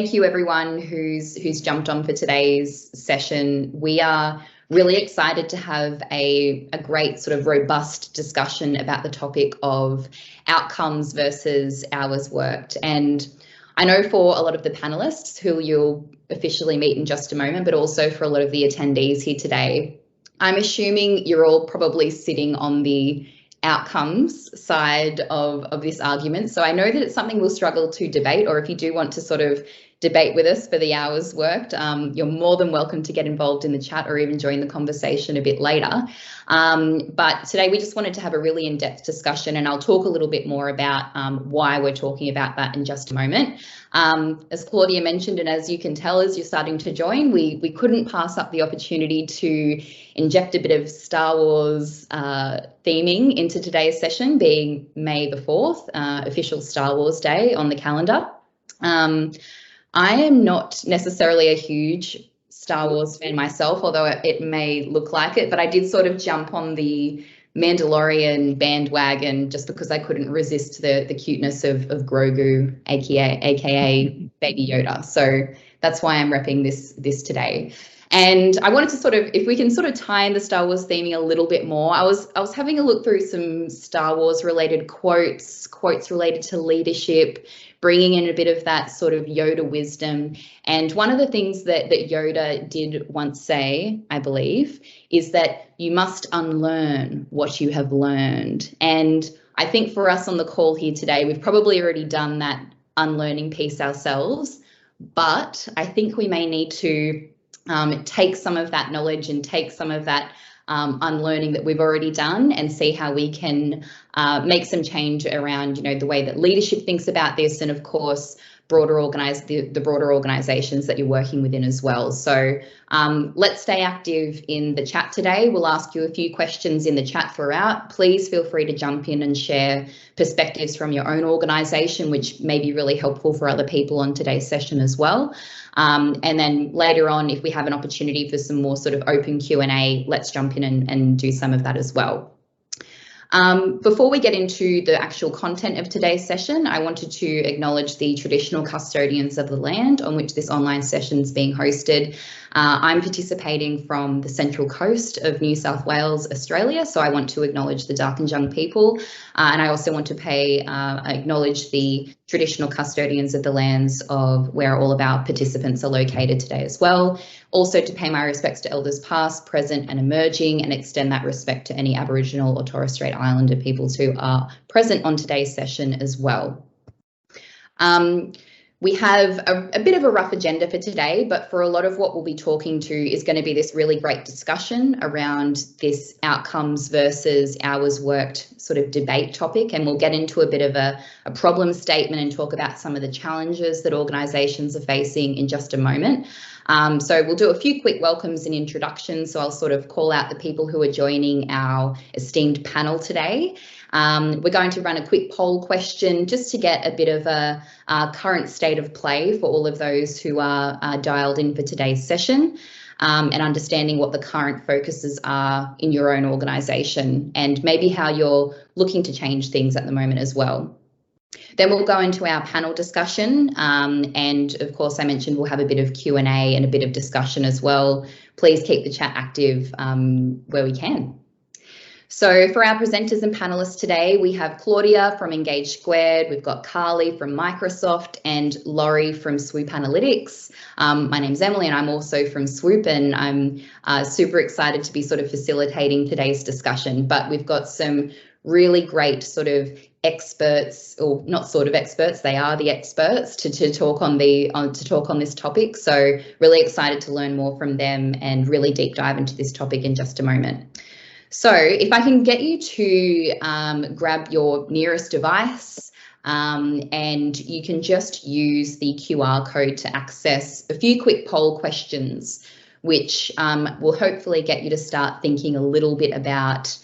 Thank you everyone who's jumped on for today's session. We are really excited to have a great sort of robust discussion about the topic of outcomes versus hours worked. And I know for a lot of the panelists who you'll officially meet in just a moment, but also for a lot of the attendees here today, I'm assuming you're all probably sitting on the outcomes side of this argument. So I know that it's something we'll struggle to debate, or if you do want to sort of debate with us for the hours worked, you're more than welcome to get involved in the chat or even join the conversation a bit later. But today we just wanted to have a really in-depth discussion, and I'll talk a little bit more about why we're talking about that in just a moment. As Claudia mentioned, and as you can tell as you're starting to join, we couldn't pass up the opportunity to inject a bit of Star Wars theming into today's session, being May the 4th, official Star Wars Day on the calendar. I am not necessarily a huge Star Wars fan myself, although it may look like it, but I did sort of jump on the Mandalorian bandwagon just because I couldn't resist the cuteness of Grogu, aka Baby Yoda. So that's why I'm repping this today. And I wanted to sort of, if we can sort of tie in the Star Wars theming a little bit more, I was having a look through some Star Wars related quotes related to leadership, bringing in a bit of that sort of Yoda wisdom. And one of the things that Yoda did once say, I believe, is that you must unlearn what you have learned. And I think for us on the call here today, we've probably already done that unlearning piece ourselves, but I think we may need to take some of that knowledge and take some of that unlearning that we've already done and see how we can make some change around, the way that leadership thinks about this, and of course the broader organizations that you're working within as well. So let's stay active in the chat today. We'll ask you a few questions in the chat throughout. Please feel free to jump in and share perspectives from your own organization, which may be really helpful for other people on today's session as well. And then later on, if we have an opportunity for some more sort of open Q&A, let's jump in and do some of that as well. Before we get into the actual content of today's session, I wanted to acknowledge the traditional custodians of the land on which this online session is being hosted. I'm participating from the Central Coast of New South Wales, Australia, so I want to acknowledge the Darkinjung people, and I also want to acknowledge the traditional custodians of the lands of where all of our participants are located today as well. Also to pay my respects to elders past, present and emerging, and extend that respect to any Aboriginal or Torres Strait Islander peoples who are present on today's session as well. We have a bit of a rough agenda for today, but for a lot of what we'll be talking to is going to be this really great discussion around this outcomes versus hours worked sort of debate topic. And we'll get into a bit of a problem statement and talk about some of the challenges that organisations are facing in just a moment. So we'll do a few quick welcomes and introductions. So I'll sort of call out the people who are joining our esteemed panel today. We're going to run a quick poll question just to get a bit of a current state of play for all of those who are dialed in for today's session, and understanding what the current focuses are in your own organisation and maybe how you're looking to change things at the moment as well. Then we'll go into our panel discussion, and of course I mentioned we'll have a bit of Q&A and a bit of discussion as well. Please keep the chat active where we can. So for our presenters and panelists today, we have Claudia from Engage Squared, we've got Carly from Microsoft and Laurie from SWOOP Analytics. My name's Emily and I'm also from SWOOP, and I'm super excited to be sort of facilitating today's discussion. But we've got some really great sort of experts, or not sort of experts, they are the experts to talk on this topic. So really excited to learn more from them and really deep dive into this topic in just a moment. So if I can get you to grab your nearest device, and you can just use the QR code to access a few quick poll questions, which will hopefully get you to start thinking a little bit about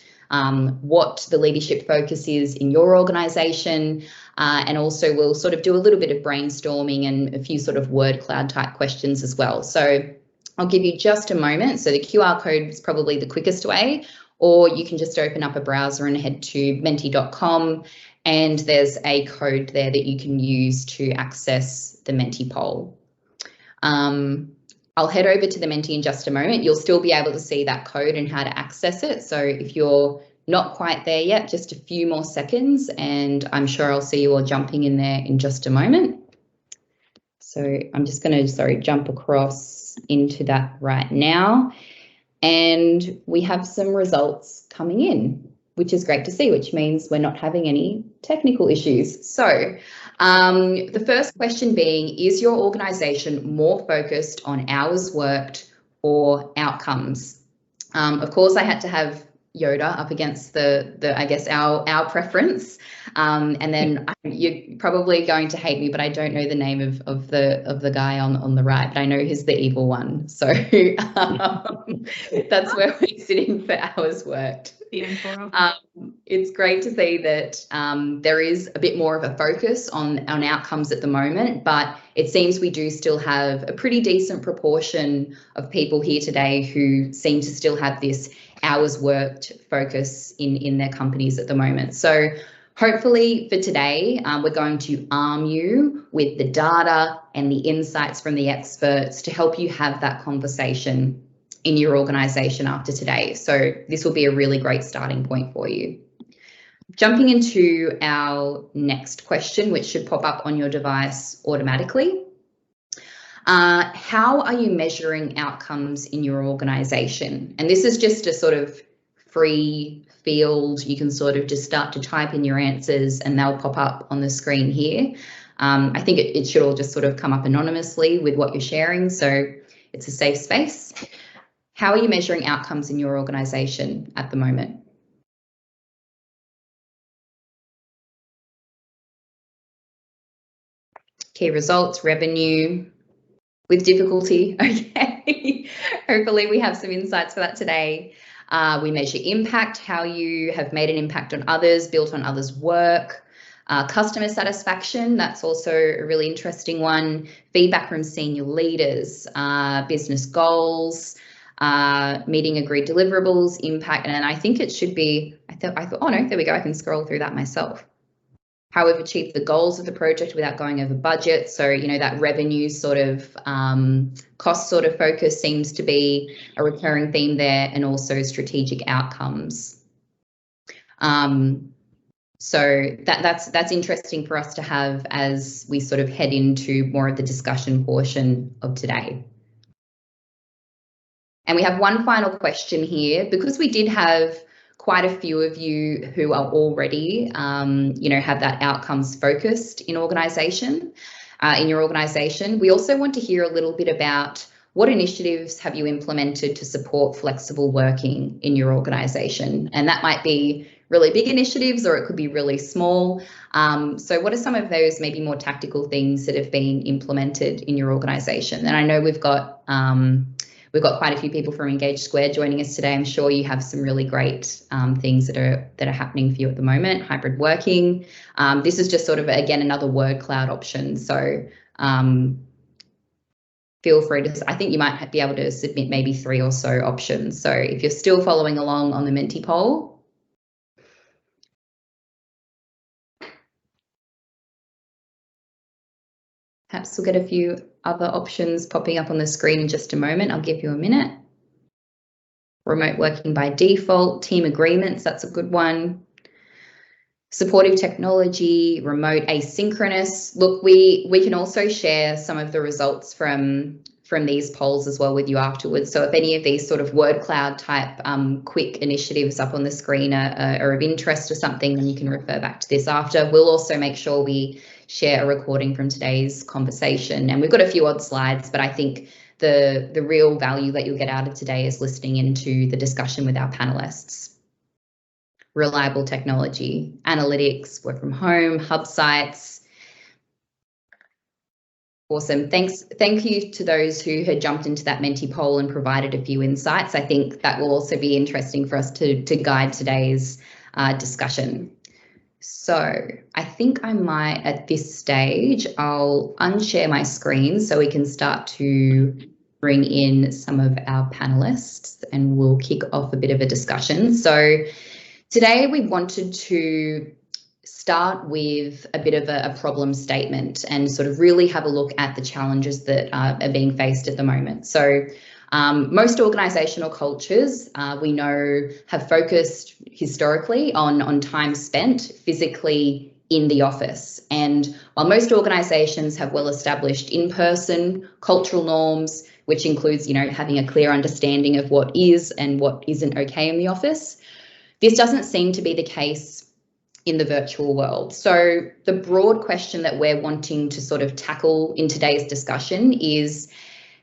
what the leadership focus is in your organisation, and also we'll sort of do a little bit of brainstorming and a few sort of word cloud type questions as well. So I'll give you just a moment. So the QR code is probably the quickest way, or you can just open up a browser and head to menti.com, and there's a code there that you can use to access the Menti poll. I'll head over to the Menti in just a moment. You'll still be able to see that code and how to access it. So if you're not quite there yet, just a few more seconds, and I'm sure I'll see you all jumping in there in just a moment. So I'm just going to, jump across into that right now. And we have some results coming in, which is great to see, which means we're not having any technical issues. So the first question being, is your organisation more focused on hours worked or outcomes? Of course, I had to have Yoda up against I guess our preference, and then you're probably going to hate me, but I don't know the name of the guy on the right, but I know he's the evil one, so that's where we're sitting for hours worked. It's great to see that there is a bit more of a focus on outcomes at the moment, but it seems we do still have a pretty decent proportion of people here today who seem to still have this hours worked focus in their companies at the moment. So hopefully for today, we're going to arm you with the data and the insights from the experts to help you have that conversation in your organisation after today. So this will be a really great starting point for you. Jumping into our next question, which should pop up on your device automatically. How are you measuring outcomes in your organisation? And this is just a sort of free field. You can sort of just start to type in your answers and they'll pop up on the screen here. I think it should all just sort of come up anonymously with what you're sharing, so it's a safe space. How are you measuring outcomes in your organisation at the moment? Key results, revenue, with difficulty. Okay, hopefully we have some insights for that today. We measure impact, how you have made an impact on others, built on others' work. Customer satisfaction, that's also a really interesting one. Feedback from senior leaders, business goals, meeting agreed deliverables, impact, and I think it should be, I thought, oh no, there we go, I can scroll through that myself. How we've achieved the goals of the project without going over budget. So, you know, that revenue sort of cost sort of focus seems to be a recurring theme there, and also strategic outcomes. So that's interesting for us to have as we sort of head into more of the discussion portion of today. And we have one final question here, because we did have quite a few of you who are already, you know, have that outcomes focused in your organisation. We also want to hear a little bit about what initiatives have you implemented to support flexible working in your organisation, and that might be really big initiatives or it could be really small. So what are some of those maybe more tactical things that have been implemented in your organisation? And I know we've got quite a few people from Engage Squared joining us today. I'm sure you have some really great things that are happening for you at the moment. Hybrid working. This is just sort of, again, another word cloud option. So feel free to, I think you might be able to submit maybe 3 or so options. So if you're still following along on the Menti poll, perhaps we'll get a few other options popping up on the screen in just a moment. I'll give you a minute. Remote working by default, team agreements, that's a good one. Supportive technology, remote asynchronous. Look, we can also share some of the results from these polls as well with you afterwards. So if any of these sort of word cloud type quick initiatives up on the screen are of interest or something, then you can refer back to this after. We'll also make sure we share a recording from today's conversation. And we've got a few odd slides, but I think the real value that you'll get out of today is listening into the discussion with our panelists. Reliable technology, analytics, work from home, hub sites. Awesome. Thank you to those who had jumped into that Menti poll and provided a few insights. I think that will also be interesting for us to guide today's discussion. So I think I might, at this stage, I'll unshare my screen so we can start to bring in some of our panelists and we'll kick off a bit of a discussion. So today we wanted to start with a bit of a problem statement and sort of really have a look at the challenges that are being faced at the moment. So most organisational cultures we know have focused historically on time spent physically in the office. And while most organisations have well-established in-person cultural norms, which includes, having a clear understanding of what is and what isn't okay in the office, this doesn't seem to be the case in the virtual world. So the broad question that we're wanting to sort of tackle in today's discussion is,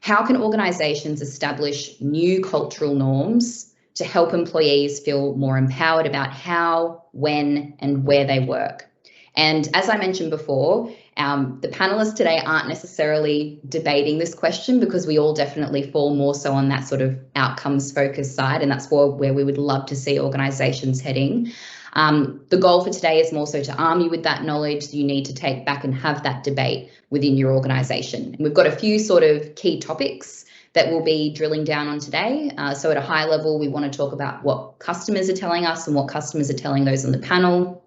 how can organisations establish new cultural norms to help employees feel more empowered about how, when, and where they work? And as I mentioned before, the panelists today aren't necessarily debating this question, because we all definitely fall more so on that sort of outcomes focused side, and that's where we would love to see organisations heading. The goal for today is more so to arm you with that knowledge that you need to take back and have that debate within your organisation. And we've got a few sort of key topics that we'll be drilling down on today. So at a high level, we want to talk about what customers are telling us and what customers are telling those on the panel.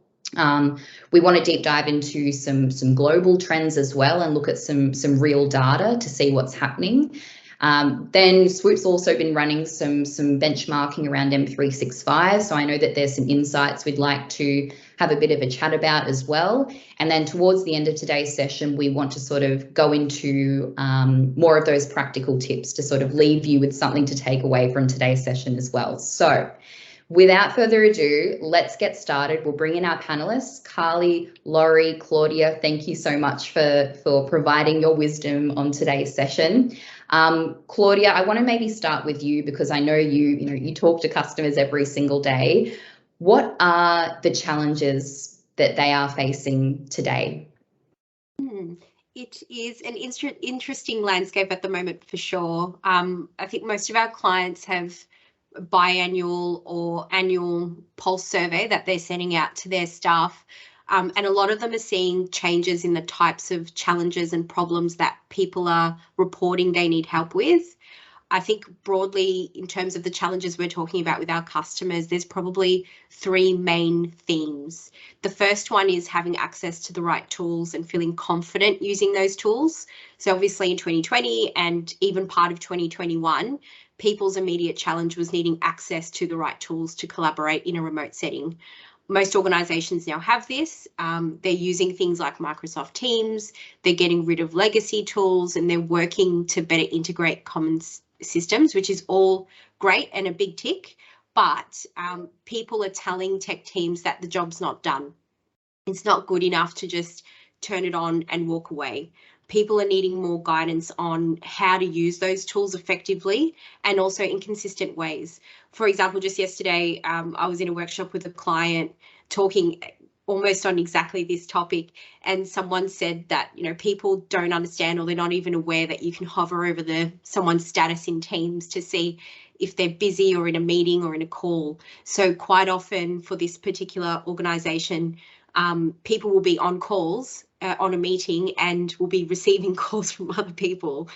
We want to deep dive into some global trends as well and look at some real data to see what's happening. Then Swoop's also been running some benchmarking around M365. So I know that there's some insights we'd like to have a bit of a chat about as well. And then towards the end of today's session, we want to sort of go into more of those practical tips to sort of leave you with something to take away from today's session as well. So without further ado, let's get started. We'll bring in our panelists. Carly, Laurie, Claudia, thank you so much for providing your wisdom on today's session. Claudia, I want to maybe start with you, because I know you talk to customers every single day. What are the challenges that they are facing today? It is an interesting landscape at the moment, for sure. I think most of our clients have biannual or annual pulse survey that they're sending out to their staff. And a lot of them are seeing changes in the types of challenges and problems that people are reporting they need help with. I think broadly, in terms of the challenges we're talking about with our customers, there's probably three main themes. The first one is having access to the right tools and feeling confident using those tools. So obviously in 2020 and even part of 2021, people's immediate challenge was needing access to the right tools to collaborate in a remote setting. Most organisations now have this. They're using things like Microsoft Teams, they're getting rid of legacy tools, and they're working to better integrate common systems, which is all great and a big tick. But people are telling tech teams that the job's not done. It's not good enough to just turn it on and walk away. People are needing more guidance on how to use those tools effectively and also in consistent ways. For example, just yesterday, I was in a workshop with a client talking almost on exactly this topic, and someone said that, people don't understand, or they're not even aware that you can hover over someone's status in Teams to see if they're busy or in a meeting or in a call. So quite often for this particular organisation, people will be on calls on a meeting and will be receiving calls from other people,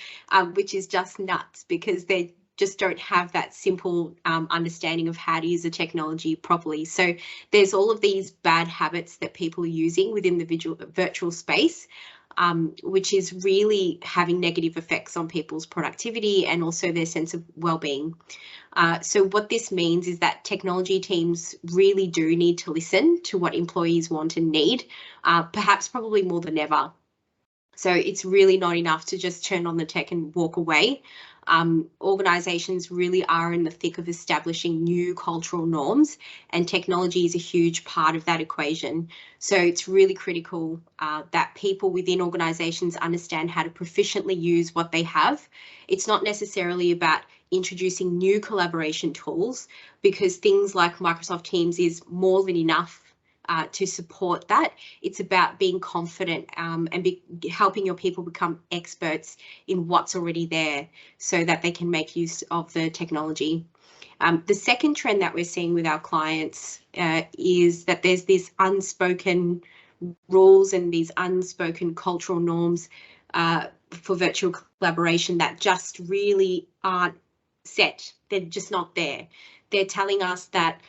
which is just nuts, because they just don't have that simple understanding of how to use the technology properly. So there's all of these bad habits that people are using within the virtual space, which is really having negative effects on people's productivity and also their sense of well-being. So what this means is that technology teams really do need to listen to what employees want and need, perhaps probably more than ever. So it's really not enough to just turn on the tech and walk away. Organisations really are in the thick of establishing new cultural norms, and technology is a huge part of that equation. So it's really critical that people within organisations understand how to proficiently use what they have. It's not necessarily about introducing new collaboration tools, because things like Microsoft Teams is more than enough to support that. It's about being confident and helping your people become experts in what's already there so that they can make use of the technology. The second trend that we're seeing with our clients is that there's this unspoken rules and these unspoken cultural norms for virtual collaboration that just really aren't set. They're just not there. They're telling us that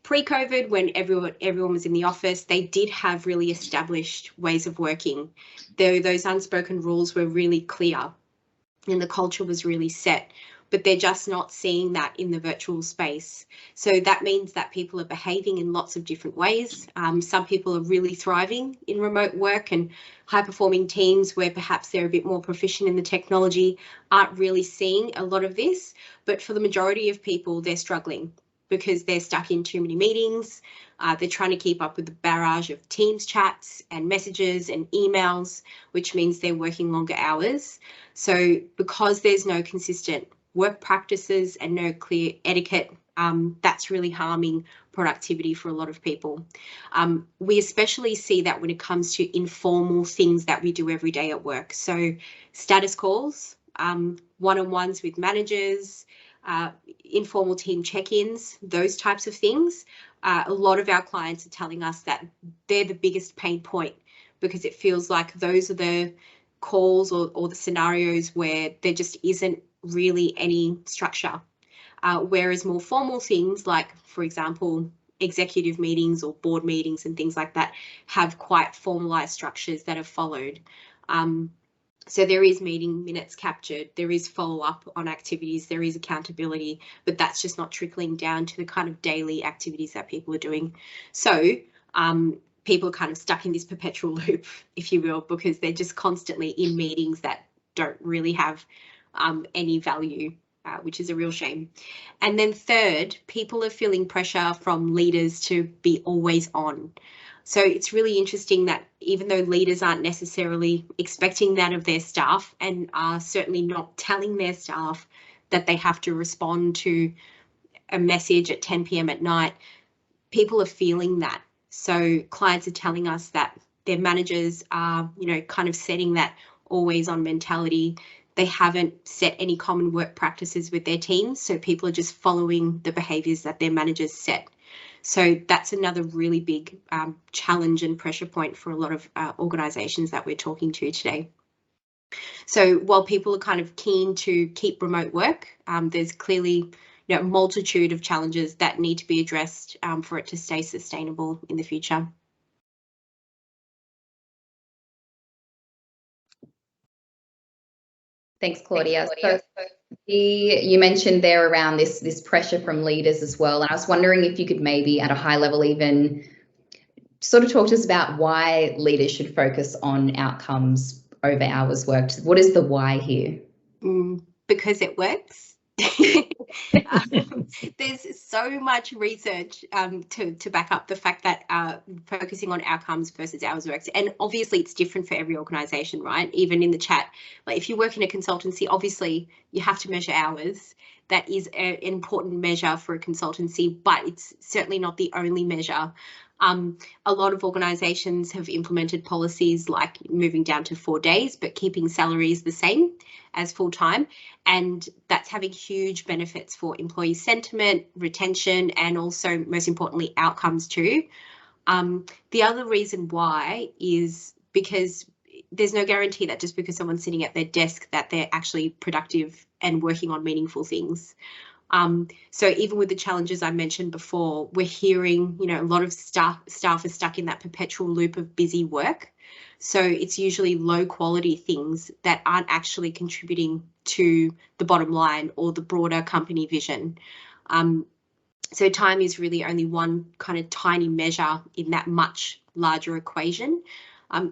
Pre-COVID, when everyone was in the office, they did have really established ways of working. Those unspoken rules were really clear and the culture was really set, but they're just not seeing that in the virtual space. So that means that people are behaving in lots of different ways. Some people are really thriving in remote work, and high-performing teams where perhaps they're a bit more proficient in the technology aren't really seeing a lot of this. But for the majority of people, they're struggling because they're stuck in too many meetings. They're trying to keep up with the barrage of Teams chats and messages and emails, which means they're working longer hours. So because there's no consistent work practices and no clear etiquette, that's really harming productivity for a lot of people. We especially see that when it comes to informal things that we do every day at work. So status calls, one-on-ones with managers, informal team check-ins, those types of things. A lot of our clients are telling us that they're the biggest pain point, because it feels like those are the calls or the scenarios where there just isn't really any structure. Whereas more formal things like, for example, executive meetings or board meetings and things like that have quite formalized structures that are followed. So there is meeting minutes captured, there is follow-up on activities, there is accountability, but that's just not trickling down to the kind of daily activities that people are doing. So people are kind of stuck in this perpetual loop, if you will, because they're just constantly in meetings that don't really have any value, which is a real shame. And then third, people are feeling pressure from leaders to be always on. So it's really interesting that even though leaders aren't necessarily expecting that of their staff, and are certainly not telling their staff that they have to respond to a message at 10 p.m. at night, people are feeling that. So clients are telling us that their managers are, kind of setting that always on mentality. They haven't set any common work practices with their teams, so people are just following the behaviours that their managers set. So that's another really big challenge and pressure point for a lot of organisations that we're talking to today. So while people are kind of keen to keep remote work, there's clearly a multitude of challenges that need to be addressed for it to stay sustainable in the future. Thanks, Claudia. So you mentioned there around this pressure from leaders as well, and I was wondering if you could maybe at a high level even sort of talk to us about why leaders should focus on outcomes over hours worked. What is the why here? Because it works. There's so much research to back up the fact that focusing on outcomes versus hours worked, and obviously it's different for every organisation, right? Even in the chat, like if you work in a consultancy, obviously you have to measure hours. That is an important measure for a consultancy, but it's certainly not the only measure. A lot of organisations have implemented policies like moving down to 4 days, but keeping salaries the same as full-time, and that's having huge benefits for employee sentiment, retention, and also, most importantly, outcomes too. The other reason why is because there's no guarantee that just because someone's sitting at their desk that they're actually productive and working on meaningful things. So even with the challenges I mentioned before, we're hearing, a lot of staff are stuck in that perpetual loop of busy work. So it's usually low quality things that aren't actually contributing to the bottom line or the broader company vision. So time is really only one kind of tiny measure in that much larger equation.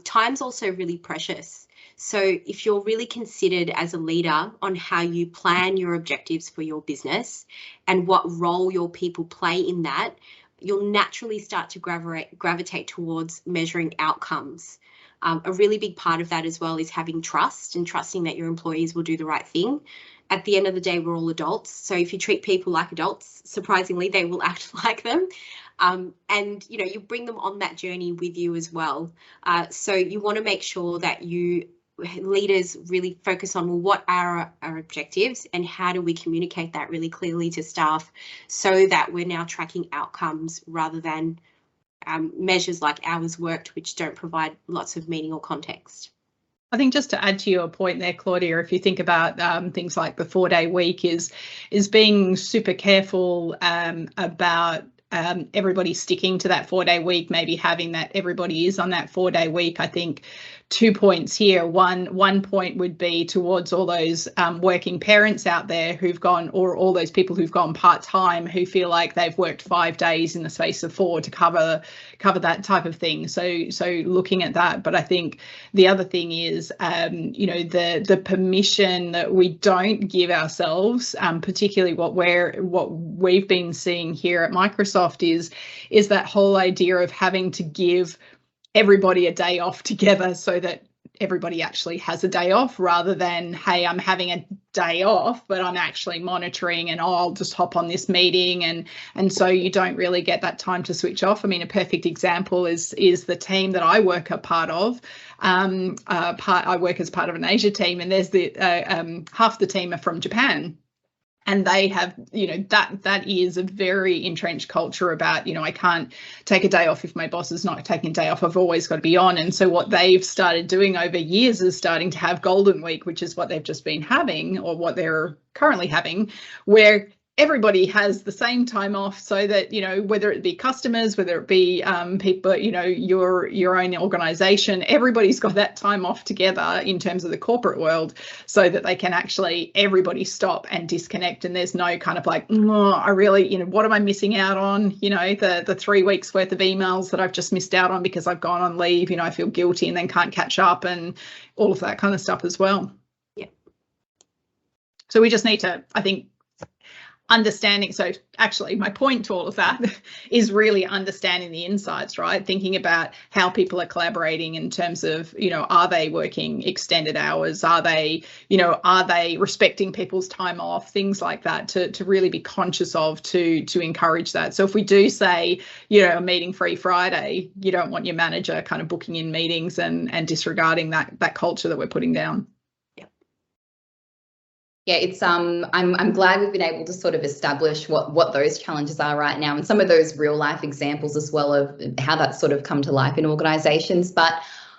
Time's also really precious. So if you're really considered as a leader on how you plan your objectives for your business and what role your people play in that, you'll naturally start to gravitate towards measuring outcomes. A really big part of that as well is having trust and trusting that your employees will do the right thing. At the end of the day, we're all adults. So if you treat people like adults, surprisingly, they will act like them. And, you bring them on that journey with you as well. So you want to make sure that leaders really focus on, well, what are our objectives and how do we communicate that really clearly to staff so that we're now tracking outcomes rather than measures like hours worked, which don't provide lots of meaning or context. I think just to add to your point there, Claudia, if you think about things like the 4-day week is being super careful about everybody sticking to that 4-day week, maybe having that everybody is on that 4-day week. I think 2 points here. One point would be towards all those working parents out there who've gone, or all those people who've gone part-time who feel like they've worked 5 days in the space of 4 to cover that type of thing. So looking at that. But I think the other thing is, the permission that we don't give ourselves, particularly what we've been seeing here at Microsoft is that whole idea of having to give everybody a day off together so that everybody actually has a day off, rather than, hey, I'm having a day off, but I'm actually monitoring and I'll just hop on this meeting. And so you don't really get that time to switch off. I mean, a perfect example is the team that I work a part of. I work as part of an Asia team, and there's half the team are from Japan. And they have, that is a very entrenched culture about, I can't take a day off if my boss is not taking a day off. I've always got to be on. And so what they've started doing over years is starting to have Golden Week, which is what they've just been having, or what they're currently having, where everybody has the same time off, so that, whether it be customers, whether it be people, your own organization, everybody's got that time off together in terms of the corporate world, so that they can actually, everybody stop and disconnect. And there's no kind of like, I really, what am I missing out on? The 3 weeks worth of emails that I've just missed out on because I've gone on leave, I feel guilty and then can't catch up, and all of that kind of stuff as well. Yeah. So we just need to, I think, understanding. So actually my point to all of that is really understanding the insights, right? Thinking about how people are collaborating in terms of, are they working extended hours? Are they respecting people's time off? Things like that to really be conscious of, to encourage that. So if we do say, a meeting free Friday, you don't want your manager kind of booking in meetings and disregarding that culture that we're putting down. Yeah, it's I'm glad we've been able to sort of establish what those challenges are right now, and some of those real life examples as well of how that's sort of come to life in organizations. But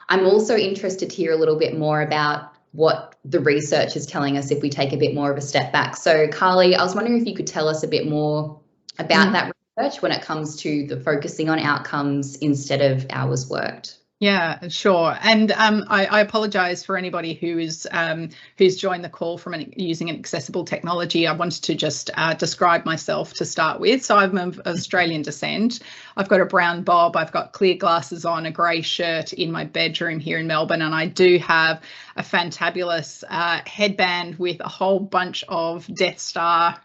I'm also interested to hear a little bit more about what the research is telling us if we take a bit more of a step back. So Carly, I was wondering if you could tell us a bit more about that research when it comes to the focusing on outcomes instead of hours worked. Yeah, sure. And I apologise for anybody who's joined the call from using an accessible technology. I wanted to just describe myself to start with. So I'm of Australian descent. I've got a brown bob. I've got clear glasses on, a grey shirt in my bedroom here in Melbourne, and I do have a fantabulous headband with a whole bunch of Death Star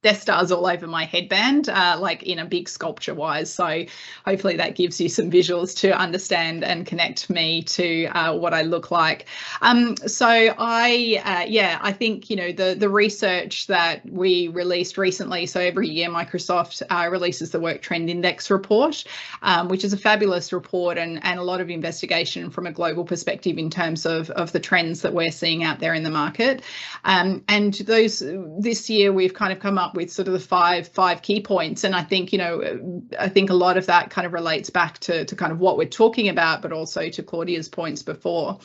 Death Stars all over my headband, like in a big sculpture wise. So hopefully that gives you some visuals to understand and connect me to what I look like. So I think, the research that we released recently, so every year Microsoft releases the Work Trend Index report, which is a fabulous report and a lot of investigation from a global perspective in terms of the trends that we're seeing out there in the market. And this year we've kind of come up with sort of the five key points, and I think a lot of that kind of relates back to kind of what we're talking about, but also to Claudia's points before.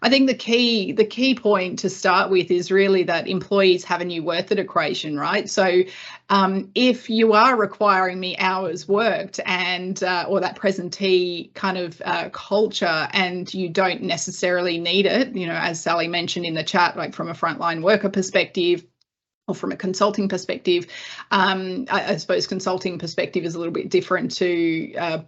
I think the key point to start with is really that employees have a new worth it equation, right? So if you are requiring me hours worked and or that presentee kind of culture, and you don't necessarily need it, as Sally mentioned in the chat, like from a frontline worker perspective, or from a consulting perspective, I suppose consulting perspective is a little bit different to,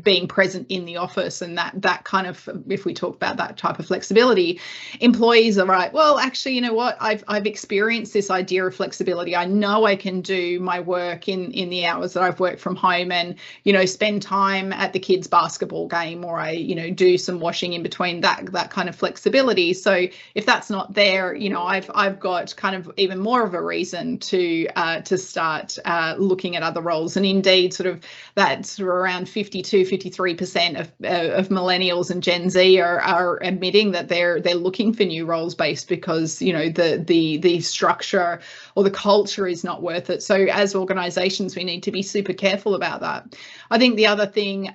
being present in the office, and that kind of, if we talk about that type of flexibility, employees are right. Well, actually, you know what? I've experienced this idea of flexibility. I know I can do my work in the hours that I've worked from home, and spend time at the kids' basketball game, or I do some washing in between. That kind of flexibility. So if that's not there, I've got kind of even more of a reason to start looking at other roles. And indeed, sort of that's around 53% of millennials and Gen Z are admitting that they're looking for new roles based because the structure or the culture is not worth it. So as organisations, we need to be super careful about that. I think the other thing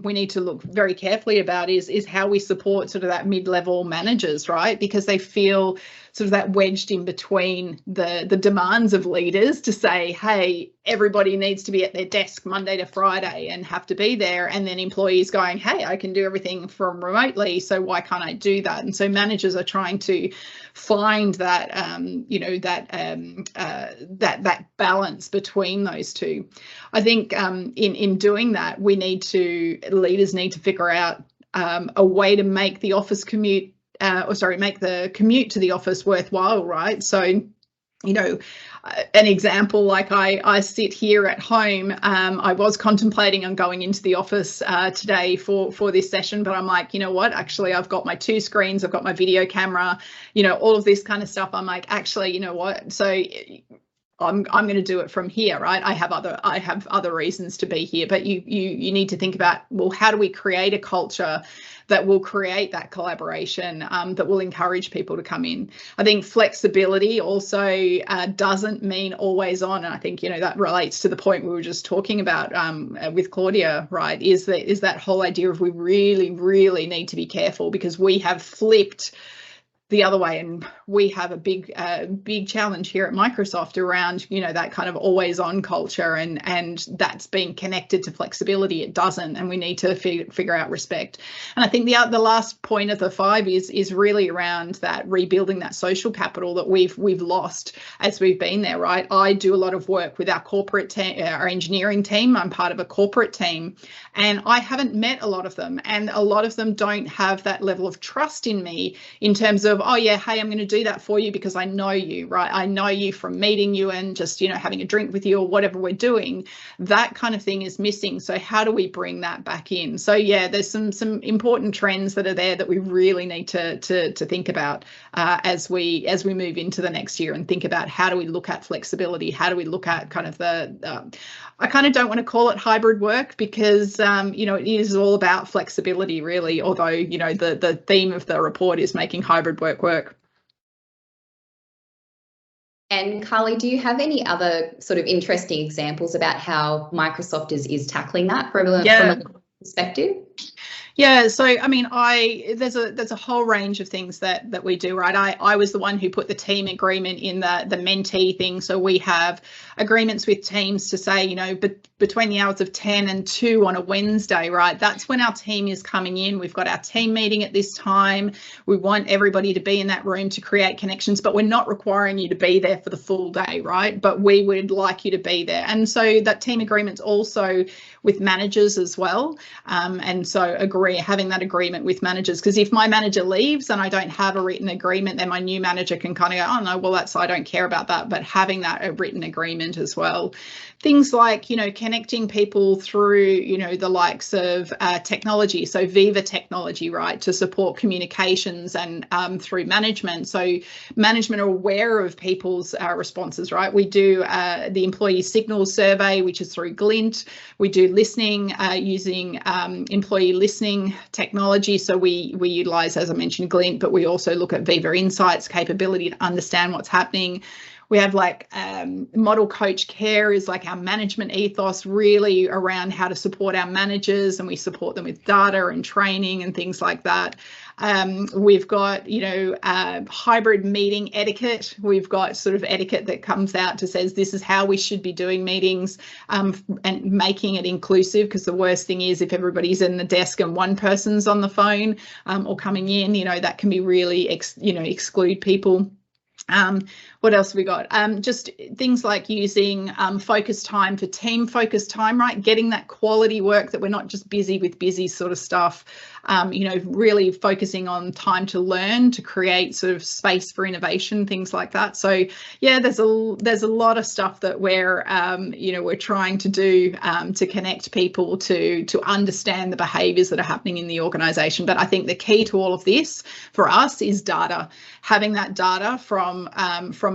we need to look very carefully about is how we support sort of that mid-level managers, right? Because they feel sort of that wedged in between the demands of leaders to say, hey, everybody needs to be at their desk Monday to Friday and have to be there, and then employees going, hey, I can do everything from remotely, so why can't I do that? And so managers are trying to find that that balance between those two. I think in doing that, leaders need to figure out a way to make the office commute make the commute to the office worthwhile, right? So, you know, an example, like I sit here at home. I was contemplating on going into the office today for this session, but I'm like, you know what, actually I've got my 2 screens, I've got my video camera, you know, all of this kind of stuff. I'm like, actually, you know what, so I'm going to do it from here, right? I have other reasons to be here, but you need to think about, well, how do we create a culture that will create that collaboration, that will encourage people to come in? I think flexibility also doesn't mean always on, and I think, you know, that relates to the point we were just talking about with Claudia, right? Is that whole idea of we really need to be careful, because we have flipped the other way, and we have a big challenge here at Microsoft around, you know, that kind of always on culture, and that's being connected to flexibility. It doesn't, and we need to figure out respect. And I think the last point of the 5 is really around that rebuilding that social capital that we've lost as we've been there, right? I do a lot of work with our corporate team, our engineering team. I'm part of a corporate team, and I haven't met a lot of them, and a lot of them don't have that level of trust in me in terms of, oh yeah, hey, I'm going to do that for you because I know you, right? I know you from meeting you and just, you know, having a drink with you or whatever we're doing. That kind of thing is missing. So how do we bring that back in? So yeah, there's some important trends that are there that we really need to think about as we move into the next year, and think about how do we look at flexibility? How do we look at kind of I kind of don't want to call it hybrid work, because you know, it is all about flexibility really, although, you know, the theme of the report is making hybrid work. And Carly, do you have any other sort of interesting examples about how Microsoft is tackling that from a perspective? Yeah, so I mean, there's a whole range of things that we do, right? I was the one who put the team agreement in the mentee thing. So we have agreements with teams to say, you know, between the hours of 10 and 2 on a Wednesday, right? That's when our team is coming in. We've got our team meeting at this time. We want everybody to be in that room to create connections, but we're not requiring you to be there for the full day, right? But we would like you to be there. And so that team agreement's also with managers as well. And so having that agreement with managers, because if my manager leaves and I don't have a written agreement, then my new manager can kind of go, oh no, well, I don't care about that. But having that written agreement as well. Things like, you know, connecting people through, you know, the likes of technology. So Viva technology, right, to support communications and through management. So management are aware of people's responses, right? We do the employee signals survey, which is through Glint. We do listening using employee listening technology. So we utilize, as I mentioned, Glint, but we also look at Viva Insights capability to understand what's happening. We have like model coach care is like our management ethos, really around how to support our managers, and we support them with data and training and things like that. We've got, you know, hybrid meeting etiquette. We've got sort of etiquette that comes out to says this is how we should be doing meetings, and making it inclusive, because the worst thing is if everybody's in the desk and one person's on the phone or coming in, you know, that can be really, exclude people. What else have we got? Just things like using focus time for team focus time, right? Getting that quality work, that we're not just busy with busy sort of stuff, you know, really focusing on time to learn, to create sort of space for innovation, things like that. So yeah, there's a lot of stuff that we're, you know, we're trying to do to connect people to understand the behaviours that are happening in the organisation. But I think the key to all of this for us is data, having that data from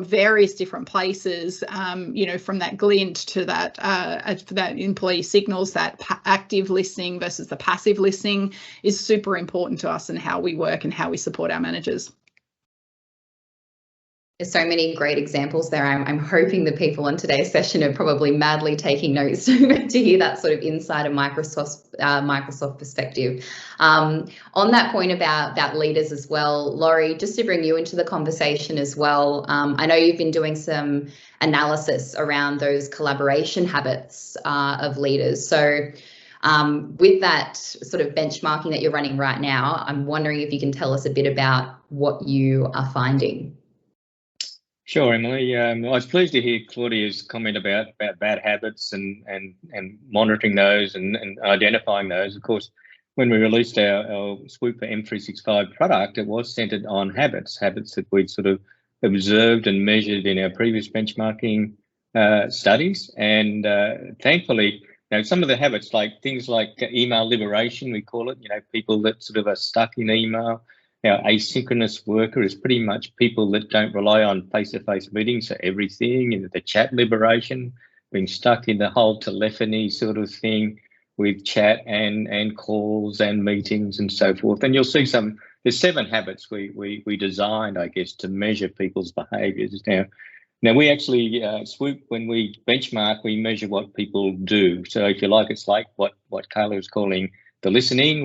various different places, you know, from that Glint to that employee signals, that active listening versus the passive listening is super important to us and how we work and how we support our managers. There's so many great examples there. I'm hoping the people on today's session are probably madly taking notes to hear that sort of insider Microsoft perspective. On that point about leaders as well, Laurie, just to bring you into the conversation as well, I know you've been doing some analysis around those collaboration habits of leaders. So with that sort of benchmarking that you're running right now, I'm wondering if you can tell us a bit about what you are finding. Sure, Emily. I was pleased to hear Claudia's comment about bad habits and monitoring those and identifying those. Of course, when we released our SWOOP for M365 product, it was centered on habits that we'd sort of observed and measured in our previous benchmarking studies. And thankfully, some of the habits, like things like email liberation, we call it, people that sort of are stuck in email. Our asynchronous worker is pretty much people that don't rely on face-to-face meetings for everything. The chat liberation, being stuck in the whole telephony sort of thing with chat and calls and meetings and so forth. And you'll see there's 7 habits we designed, I guess, to measure people's behaviours. Now we actually SWOOP, when we benchmark, we measure what people do. So if you like, it's like what Kayla was calling the listening.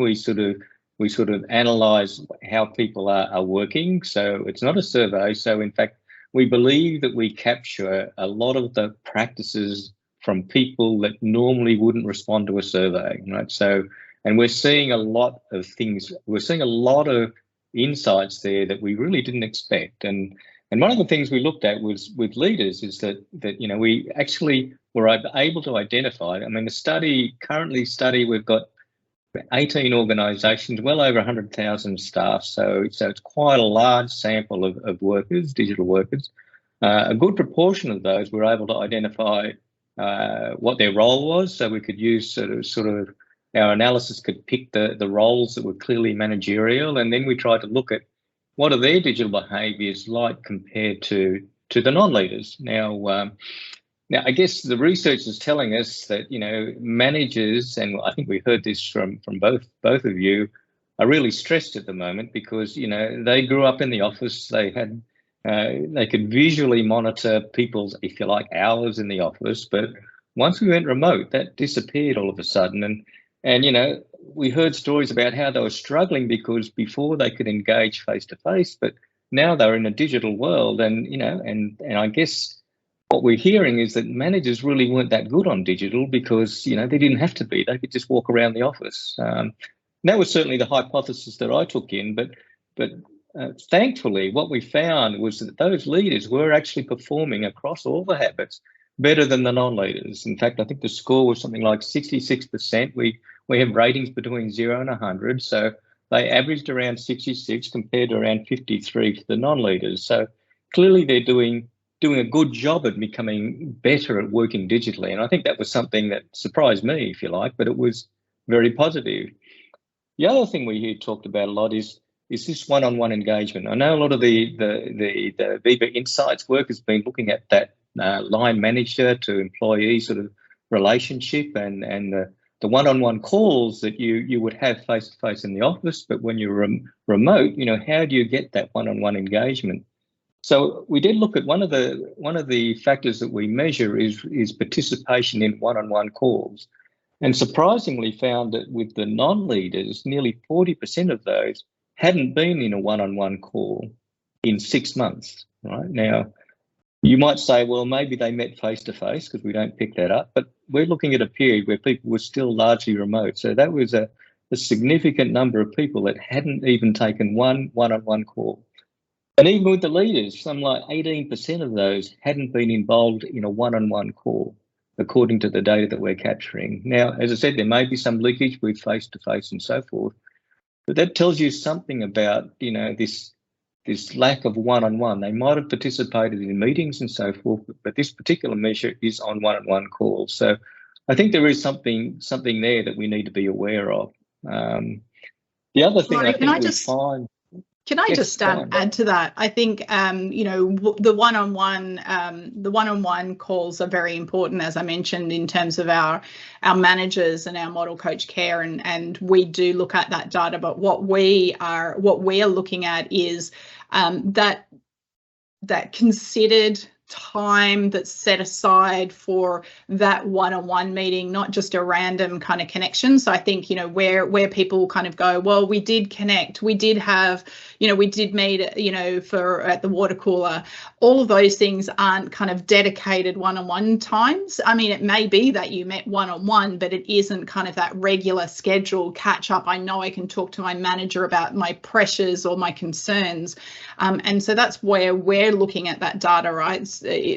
We sort of analyse how people are working. So it's not a survey. So in fact, we believe that we capture a lot of the practices from people that normally wouldn't respond to a survey, right? So, and we're seeing a lot of things. We're seeing a lot of insights there that we really didn't expect. And one of the things we looked at was with leaders is that we actually were able to identify. I mean, the currently we've got 18 organisations, well over 100,000 staff. So it's quite a large sample of workers, digital workers. A good proportion of those were able to identify what their role was. So we could use sort of our analysis could pick the roles that were clearly managerial, and then we tried to look at what are their digital behaviours like compared to the non-leaders. Now, I guess the research is telling us that, managers, and I think we heard this from both of you, are really stressed at the moment because, they grew up in the office. They had, they could visually monitor people's, if you like, hours in the office. But once we went remote, that disappeared all of a sudden. And we heard stories about how they were struggling because before they could engage face to face, but now they're in a digital world. And, and I guess what we're hearing is that managers really weren't that good on digital because, they didn't have to be. They could just walk around the office. That was certainly the hypothesis that I took in. But thankfully, what we found was that those leaders were actually performing across all the habits better than the non-leaders. In fact, I think the score was something like 66%. We have ratings between 0 and 100. So they averaged around 66 compared to around 53 for the non-leaders. So clearly they're doing a good job at becoming better at working digitally. And I think that was something that surprised me, if you like, but it was very positive. The other thing we hear talked about a lot is this one-on-one engagement. I know a lot of the Viva Insights work has been looking at that line manager to employee sort of relationship and the one-on-one calls that you would have face-to-face in the office, but when you're remote, how do you get that one-on-one engagement? So we did look at one of the factors that we measure is participation in one-on-one calls, and surprisingly found that with the non-leaders, nearly 40% of those hadn't been in a one-on-one call in 6 months. Right now, you might say, well, maybe they met face-to-face because we don't pick that up, but we're looking at a period where people were still largely remote. So that was a significant number of people that hadn't even taken one-on-one call. And even with the leaders, some like 18% of those hadn't been involved in a one-on-one call, according to the data that we're capturing. Now, as I said, there may be some leakage with face-to-face and so forth, but that tells you something about, this lack of one-on-one. They might have participated in meetings and so forth, but this particular measure is on one-on-one calls. So I think there is something there that we need to be aware of. The other thing I think we find... Can I just add to that? I think the one-on-one calls are very important, as I mentioned, in terms of our managers and our model coach care, and we do look at that data. But what we are looking at is that considered time that's set aside for that one-on-one meeting, not just a random kind of connection. So I think, you know, where people kind of go, well, we did connect, we did have, you know, we did meet, you know, for at the water cooler. All of those things aren't kind of dedicated one-on-one times. I mean, it may be that you met one-on-one, but it isn't kind of that regular scheduled catch up. I know I can talk to my manager about my pressures or my concerns. And so that's where we're looking at that data, right?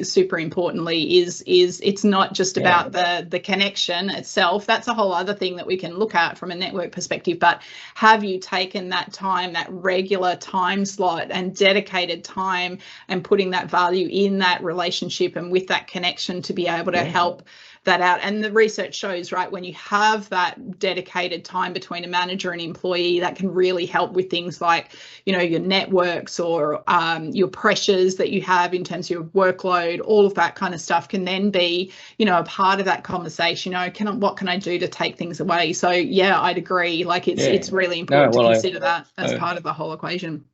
Super importantly is it's not just about the connection itself. That's a whole other thing that we can look at from a network perspective, but have you taken that time, that regular time slot and dedicated time and putting that value in that relationship and with that connection to be able to help that out? And the research shows, right, when you have that dedicated time between a manager and employee, that can really help with things like, you know, your networks or your pressures that you have in terms of your workload. All of that kind of stuff can then be, you know, a part of that conversation. You know, what can I do to take things away? So yeah, I'd agree. Like it's really important to consider that as part of the whole equation.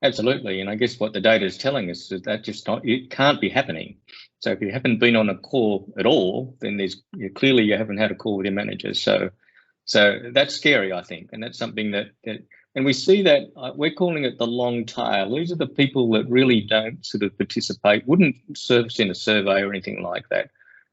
Absolutely, and I guess what the data is telling us is that it can't be happening. So if you haven't been on a call at all, then clearly you haven't had a call with your manager. So that's scary, I think, and that's something that and we see that we're calling it the long tail. These are the people that really don't sort of participate, wouldn't service in a survey or anything like that.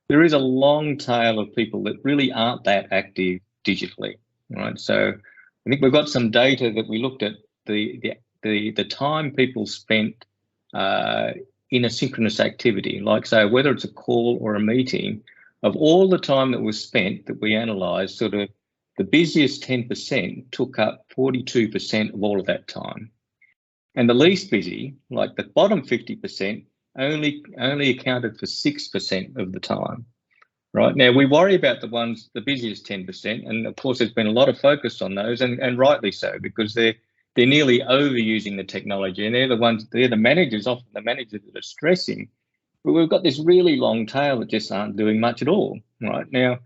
There is a long tail of people that really aren't that active digitally, right? So I think we've got some data that we looked at the time people spent in a synchronous activity, like say whether it's a call or a meeting, of all the time that was spent that we analysed, sort of the busiest 10% took up 42% of all of that time. And the least busy, like the bottom 50%, only accounted for 6% of the time. Right now, we worry about the busiest 10%, and of course, there's been a lot of focus on those, and rightly so, because they're nearly overusing the technology, and they're the managers, often the managers that are stressing. But we've got this really long tail that just aren't doing much at all. Right now,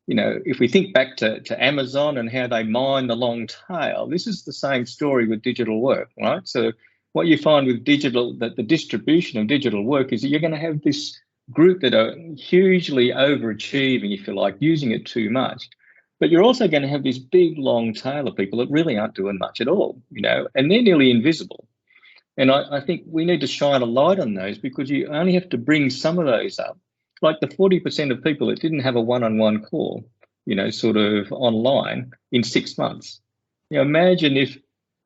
you know, if we think back to Amazon and how they mine the long tail, this is the same story with digital work, right? So what you find with that the distribution of digital work is that you're going to have this group that are hugely overachieving, if you like, using it too much. But you're also going to have this big long tail of people that really aren't doing much at all, you know, and they're nearly invisible. And I think we need to shine a light on those, because you only have to bring some of those up. Like the 40% of people that didn't have a one-on-one call, you know, sort of online in 6 months. You know, imagine if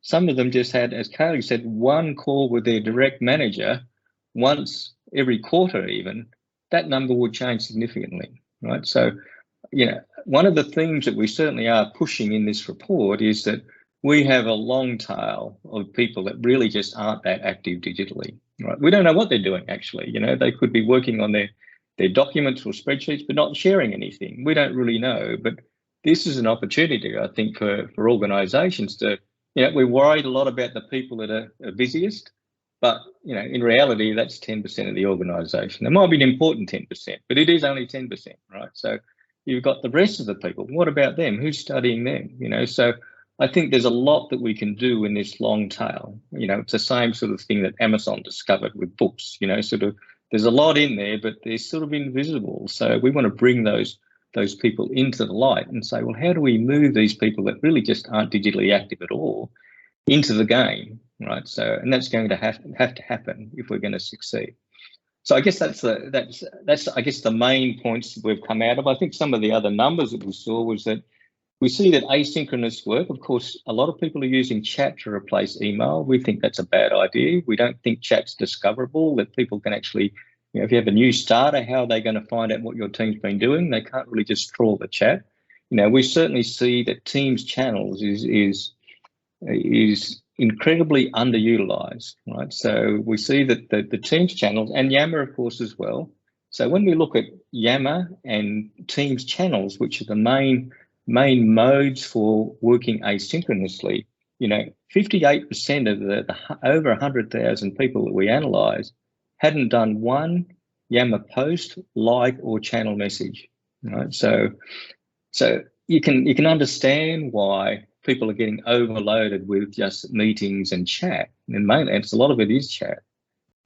some of them just had, as Kaylee said, one call with their direct manager once every quarter even, that number would change significantly, right? So, you know, one of the themes that we certainly are pushing in this report is that we have a long tail of people that really just aren't that active digitally, right? We don't know what they're doing, actually. You know, they could be working on their documents or spreadsheets, but not sharing anything. We don't really know, but this is an opportunity, I think, for organisations to, you know, we're worried a lot about the people that are busiest, but, you know, in reality, that's 10% of the organisation. It might be an important 10%, but it is only 10%, right? So you've got the rest of the people. What about them? Who's studying them? You know, so I think there's a lot that we can do in this long tail. You know, it's the same sort of thing that Amazon discovered with books, you know, sort of there's a lot in there, but they're sort of invisible. So we want to bring those people into the light and say, well, how do we move these people that really just aren't digitally active at all into the game, right? So, and that's going to have to happen if we're going to succeed. So I guess that's I guess the main points that we've come out of. I think some of the other numbers that we saw was that we see that asynchronous work, of course, a lot of people are using chat to replace email. We think that's a bad idea. We don't think chat's discoverable, that people can actually, you know, if you have a new starter, how are they going to find out what your team's been doing? They can't really just trawl the chat. You know, we certainly see that Teams channels is incredibly underutilized, right? So we see that the Teams channels, and Yammer, of course, as well. So when we look at Yammer and Teams channels, which are the main modes for working asynchronously, you know, 58% of the over 100,000 people that we analysed hadn't done one Yammer post, like, or channel message, right? So you can understand why people are getting overloaded with just meetings and chat, and mainly it's a lot of it is chat,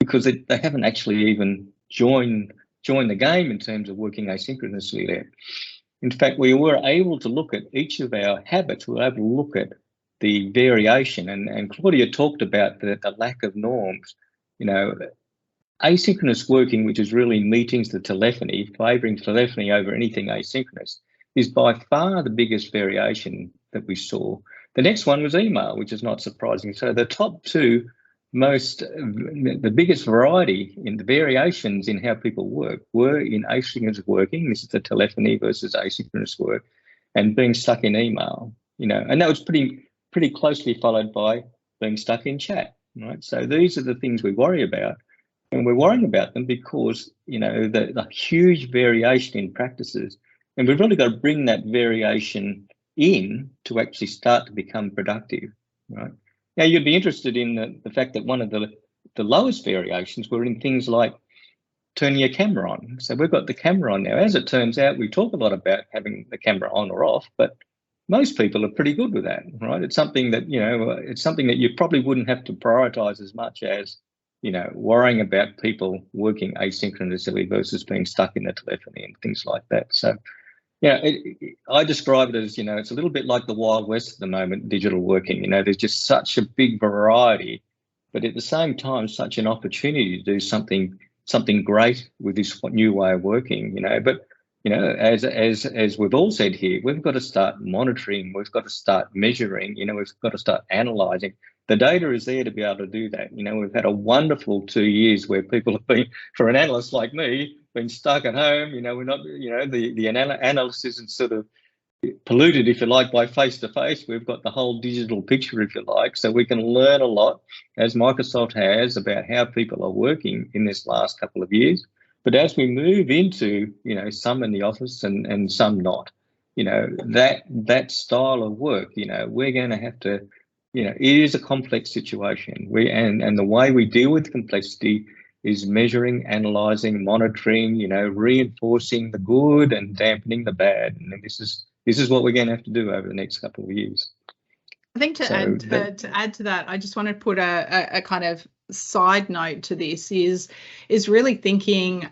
because they haven't actually even joined the game in terms of working asynchronously there. In fact, we were able to look at each of our habits. We were able to look at the variation, and Claudia talked about the lack of norms. You know, asynchronous working, which is really meetings, the telephony, favouring telephony over anything asynchronous, is by far the biggest variation that we saw. The next one was email, which is not surprising. So the top two the biggest variety in the variations in how people work were in asynchronous working. This is the telephony versus asynchronous work, and being stuck in email, you know, and that was pretty closely followed by being stuck in chat, right? So these are the things we worry about, and we're worrying about them because, you know, the huge variation in practices, and we've really got to bring that variation in to actually start to become productive, right? Now, you'd be interested in the fact that one of the lowest variations were in things like turning your camera on. So we've got the camera on now. As it turns out, we talk a lot about having the camera on or off, but most people are pretty good with that, right? It's something that, you know, it's something that you probably wouldn't have to prioritize as much as, you know, worrying about people working asynchronously versus being stuck in the telephony and things like that. So, yeah, I describe it as, you know, it's a little bit like the Wild West at the moment, digital working. You know, there's just such a big variety, but at the same time, such an opportunity to do something great with this new way of working. You know, but you know, as we've all said here, we've got to start monitoring. We've got to start measuring. You know, we've got to start analysing. The data is there to be able to do that. You know, we've had a wonderful 2 years where people have been, for an analyst like me, been stuck at home. You know, we're not, you know, the analysis isn't sort of polluted, if you like, by face-to-face. We've got the whole digital picture, if you like, so we can learn a lot, as Microsoft has, about how people are working in this last couple of years. But as we move into, you know, some in the office and some not, you know, that style of work, you know, we're going to have to, you know, it is a complex situation. And the way we deal with complexity is measuring, analysing, monitoring, you know, reinforcing the good and dampening the bad. And this is what we're going to have to do over the next couple of years. I think to add to that, I just want to put a kind of side note to this is really thinking,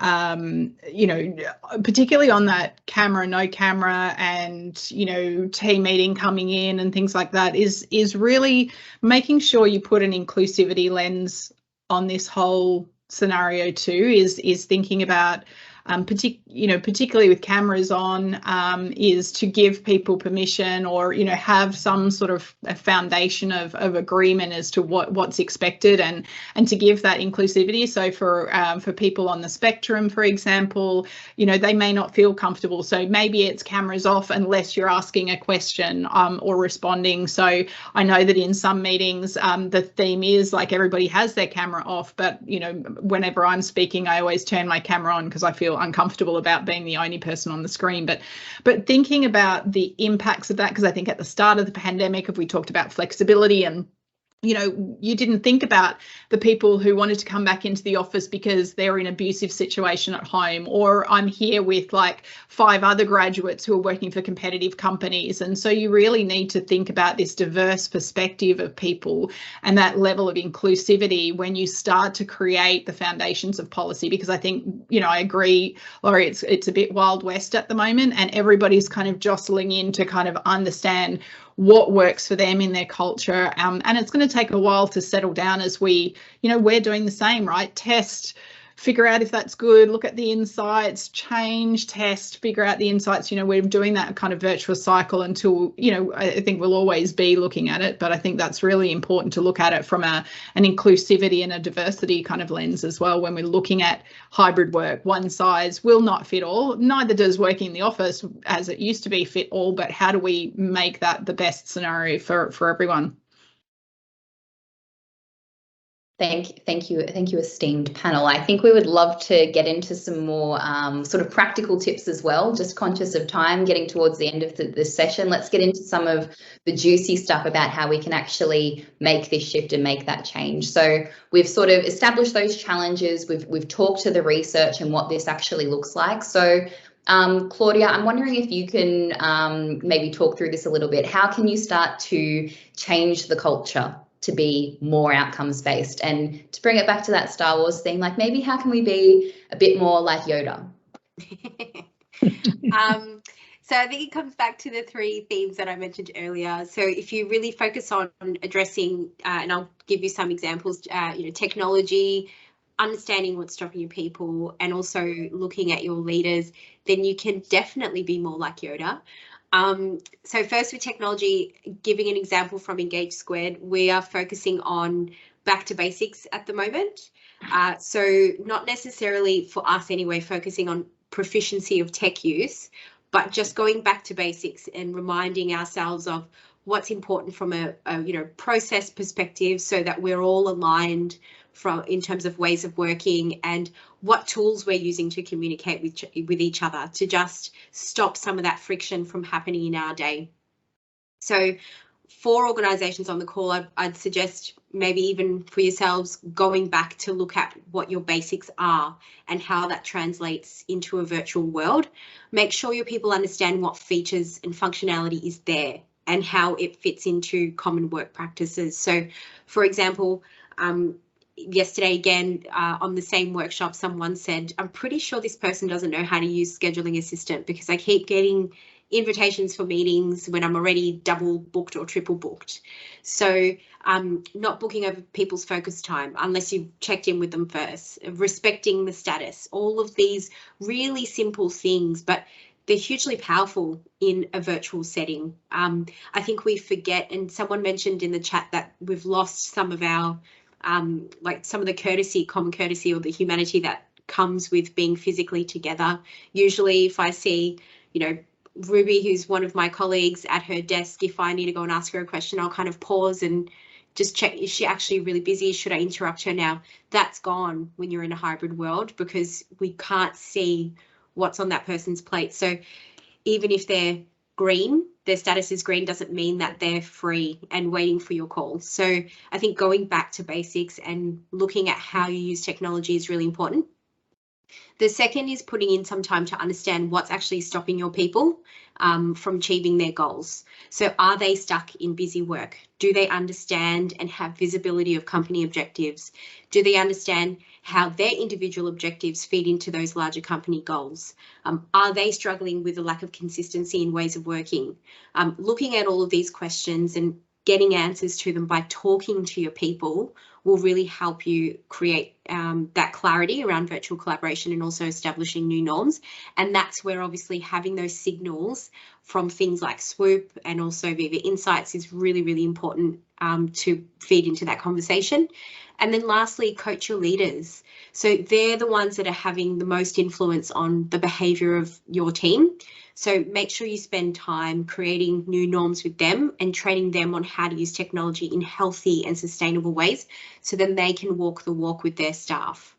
you know, particularly on that camera, no camera, and, you know, team meeting coming in and things like that, is really making sure you put an inclusivity lens on this whole scenario too. Is thinking about particularly with cameras on, is to give people permission, or, you know, have some sort of a foundation of agreement as to what's expected, and to give that inclusivity. So for people on the spectrum, for example, you know, they may not feel comfortable, so maybe it's cameras off unless you're asking a question or responding. So I know that in some meetings the theme is like everybody has their camera off, but, you know, whenever I'm speaking, I always turn my camera on because I feel uncomfortable about being the only person on the screen. But thinking about the impacts of that, because I think at the start of the pandemic, if we talked about flexibility, and, you know, you didn't think about the people who wanted to come back into the office because they're in an abusive situation at home, or I'm here with like 5 other graduates who are working for competitive companies. And so you really need to think about this diverse perspective of people and that level of inclusivity when you start to create the foundations of policy, because I think, you know, I agree, Laurie, it's a bit Wild West at the moment, and everybody's kind of jostling in to kind of understand what works for them in their culture, and it's going to take a while to settle down as we, you know, we're doing the same, right? Test, figure out if that's good, look at the insights, change, test, figure out the insights. You know, we're doing that kind of virtuous cycle until, you know, I think we'll always be looking at it, but I think that's really important to look at it from an inclusivity and a diversity kind of lens as well. When we're looking at hybrid work, one size will not fit all, neither does working in the office as it used to be fit all, but how do we make that the best scenario for everyone? Thank you, esteemed panel. I think we would love to get into some more sort of practical tips as well, just conscious of time, getting towards the end of this session. Let's get into some of the juicy stuff about how we can actually make this shift and make that change. So we've sort of established those challenges, we've talked to the research and what this actually looks like. So Claudia, I'm wondering if you can maybe talk through this a little bit. How can you start to change the culture to be more outcomes based? And to bring it back to that Star Wars thing, like maybe how can we be a bit more like Yoda? So I think it comes back to the three themes that I mentioned earlier. So if you really focus on addressing, and I'll give you some examples, technology, understanding what's stopping your people, and also looking at your leaders, then you can definitely be more like Yoda. So first with technology, giving an example from Engage Squared, we are focusing on back to basics at the moment. So not necessarily for us anyway, focusing on proficiency of tech use, but just going back to basics and reminding ourselves of what's important from a process perspective, so that we're all aligned in terms of ways of working, and what tools we're using to communicate with each other to just stop some of that friction from happening in our day. So for organisations on the call, I'd suggest maybe even for yourselves going back to look at what your basics are and how that translates into a virtual world. Make sure your people understand what features and functionality is there and how it fits into common work practices. So, for example, yesterday again on the same workshop, someone said, I'm pretty sure this person doesn't know how to use Scheduling Assistant because I keep getting invitations for meetings when I'm already double booked or triple booked. So not booking over people's focus time unless you've checked in with them first, respecting the status, all of these really simple things, but they're hugely powerful in a virtual setting. I think we forget, and someone mentioned in the chat that we've lost some of our like some of the common courtesy or the humanity that comes with being physically together. Usually if I see, Ruby, who's one of my colleagues, at her desk, if I need to go and ask her a question, I'll kind of pause and just check, is she actually really busy? Should I interrupt her now? That's gone when you're in a hybrid world because we can't see what's on that person's plate. So even if they're green, their status is green, doesn't mean that they're free and waiting for your call. So I think going back to basics and looking at how you use technology is really important. The second is putting in some time to understand what's actually stopping your people from achieving their goals. So are they stuck in busy work? Do they understand and have visibility of company objectives? Do they understand how their individual objectives feed into those larger company goals? Are they struggling with a lack of consistency in ways of working? Looking at all of these questions and getting answers to them by talking to your people will really help you create that clarity around virtual collaboration and also establishing new norms. And that's where obviously having those signals from things like SWOOP and also Viva Insights is really, really important to feed into that conversation. And then lastly, coach your leaders. So they're the ones that are having the most influence on the behaviour of your team. So make sure you spend time creating new norms with them and training them on how to use technology in healthy and sustainable ways so then they can walk the walk with their staff.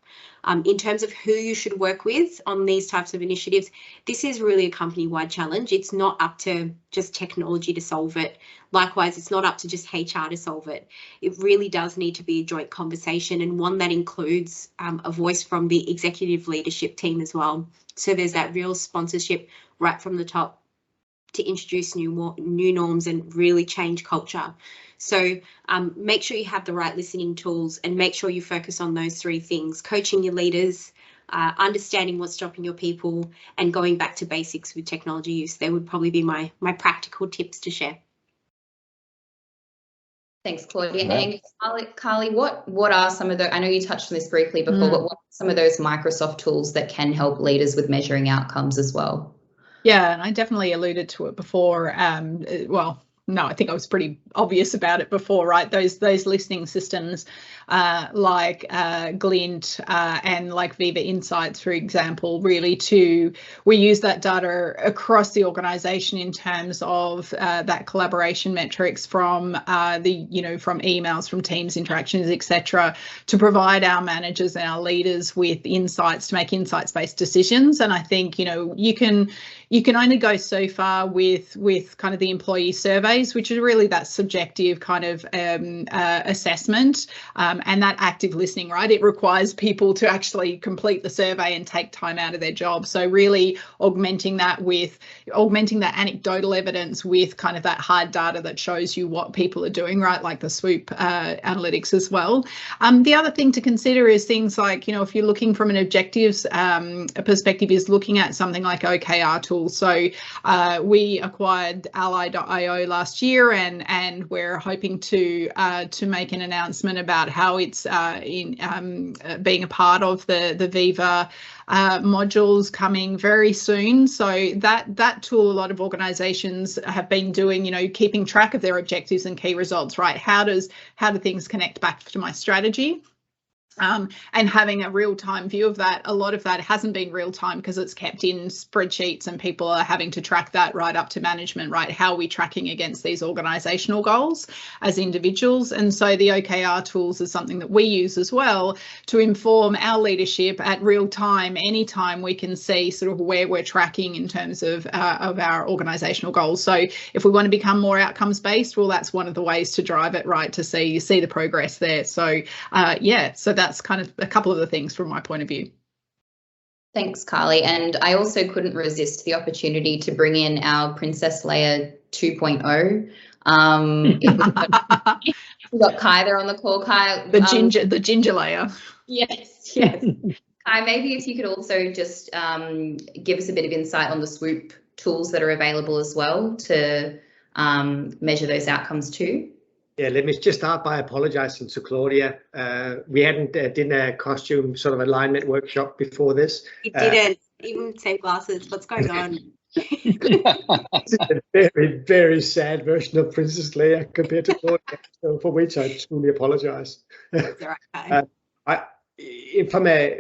In terms of who you should work with on these types of initiatives, this is really a company-wide challenge. It's not up to just technology to solve it. Likewise, it's not up to just HR to solve it. It really does need to be a joint conversation and one that includes a voice from the executive leadership team as well. So there's that real sponsorship right from the top to introduce new norms and really change culture. So make sure you have the right listening tools and make sure you focus on those three things: coaching your leaders, understanding what's stopping your people, and going back to basics with technology use. They would probably be my practical tips to share. Thanks, Claudia. And Carly, what are some of the, I know you touched on this briefly before, but what are some of those Microsoft tools that can help leaders with measuring outcomes as well? Yeah, and I definitely alluded to it before. No, I think I was pretty obvious about it before, right? Those listening systems like Glint and like Viva Insights, for example, really we use that data across the organisation in terms of that collaboration metrics from from emails, from Teams interactions, etc., to provide our managers and our leaders with insights to make insights-based decisions. And I think you can only go so far with kind of the employee survey. surveys, which is really that subjective kind of assessment and that active listening, right? It requires people to actually complete the survey and take time out of their job. So really augmenting that anecdotal evidence with kind of that hard data that shows you what people are doing, right? Like the SWOOP analytics as well. The other thing to consider is things like, if you're looking from an objectives perspective, is looking at something like OKR tools. So we acquired Ally.io last year, and we're hoping to make an announcement about how it's being a part of the Viva modules coming very soon. So that tool, a lot of organizations have been doing, keeping track of their objectives and key results, right? How do things connect back to my strategy? And having a real-time view of that. A lot of that hasn't been real-time because it's kept in spreadsheets, and people are having to track that right up to management, right? How are we tracking against these organisational goals as individuals? And so the OKR tools is something that we use as well to inform our leadership at real time. Anytime we can see sort of where we're tracking in terms of our organisational goals. So if we want to become more outcomes based, well, that's one of the ways to drive it, right? To see the progress there. So so that's kind of a couple of the things from my point of view. Thanks, Carly. And I also couldn't resist the opportunity to bring in our Princess Leia 2.0. We've got Kai there on the call. Kai, the ginger layer. Yes. Kai, maybe if you could also just give us a bit of insight on the SWOOP tools that are available as well to measure those outcomes too. Yeah, let me just start by apologizing to Claudia. We hadn't done a costume sort of alignment workshop before this. It didn't even take glasses. What's going on? This is a very, very sad version of Princess Leia compared to Claudia, so for which I truly apologize. That's all right.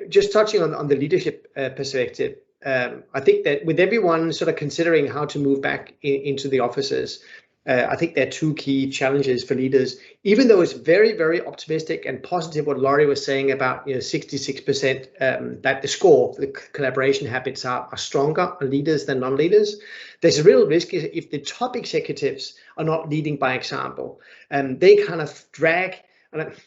Just touching on the leadership perspective, I think that with everyone sort of considering how to move back into the offices, I think there are two key challenges for leaders. Even though it's very, very optimistic and positive what Laurie was saying about 66% that the score, the collaboration habits are stronger on leaders than non-leaders, there's a real risk if the top executives are not leading by example. They kind of drag,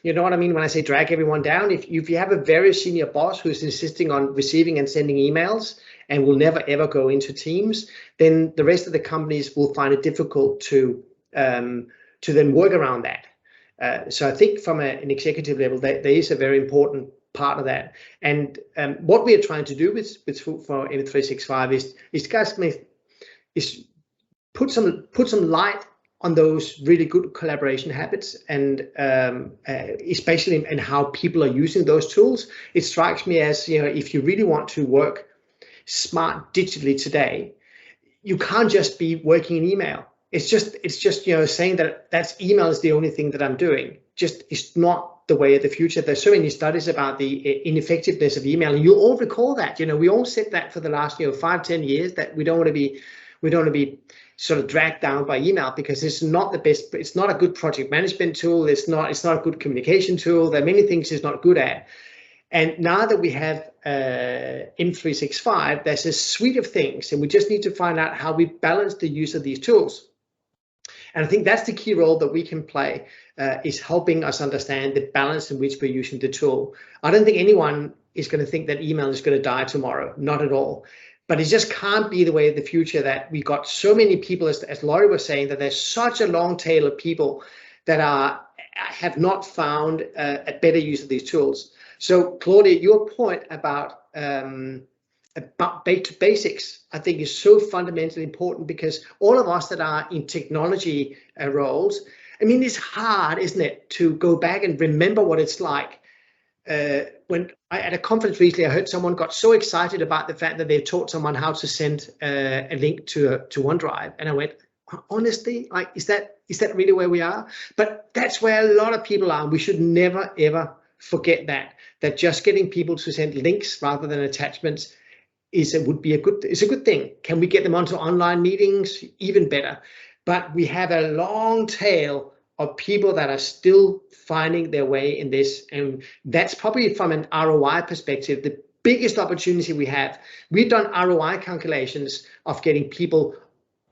you know what I mean when I say drag everyone down. If you have a very senior boss who's insisting on receiving and sending emails and will never ever go into Teams, then the rest of the companies will find it difficult to then work around that. So I think from an executive level, there is a very important part of that. And what we are trying to do with for M365 is put some light on those really good collaboration habits, and especially in how people are using those tools. It strikes me as, if you really want to work smart digitally today, you can't just be working in email. It's just saying that's email is the only thing that I'm doing. Just it's not the way of the future. There's so many studies about the ineffectiveness of email, and you all recall that. We all said that for the last 5-10 years that we don't want to be sort of dragged down by email because it's not the best. It's not a good project management tool. It's not a good communication tool. There are many things it's not good at. And now that we have M365, there's a suite of things, and we just need to find out how we balance the use of these tools. And I think that's the key role that we can play, is helping us understand the balance in which we're using the tool. I don't think anyone is going to think that email is going to die tomorrow, not at all. But it just can't be the way of the future that we got so many people, as Laurie was saying, that there's such a long tail of people that have not found a better use of these tools. So, Claudia, your point about back to basics, I think is so fundamentally important, because all of us that are in technology roles, it's hard, isn't it, to go back and remember what it's like. When at a conference recently, I heard someone got so excited about the fact that they taught someone how to send a link to OneDrive, and I went, honestly, is that really where we are? But that's where a lot of people are. We should never ever forget that just getting people to send links rather than attachments is a good thing. Can we get them onto online meetings? Even better. But we have a long tail of people that are still finding their way in this, and that's probably from an ROI perspective the biggest opportunity we have. We've done ROI calculations of getting people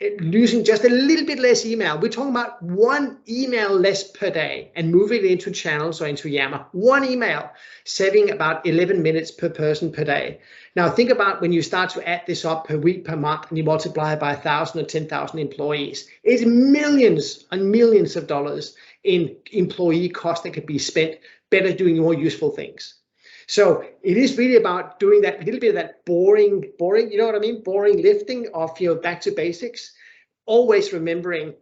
using just a little bit less email. We're talking about 1 email less per day and moving it into channels or into Yammer. 1 email, saving about 11 minutes per person per day. Now think about when you start to add this up per week, per month, and you multiply it by 1,000 or 10,000 employees. It's millions and millions of dollars in employee cost that could be spent better doing more useful things. So it is really about doing that little bit of that boring, you know what I mean? Boring lifting of, back to basics, always remembering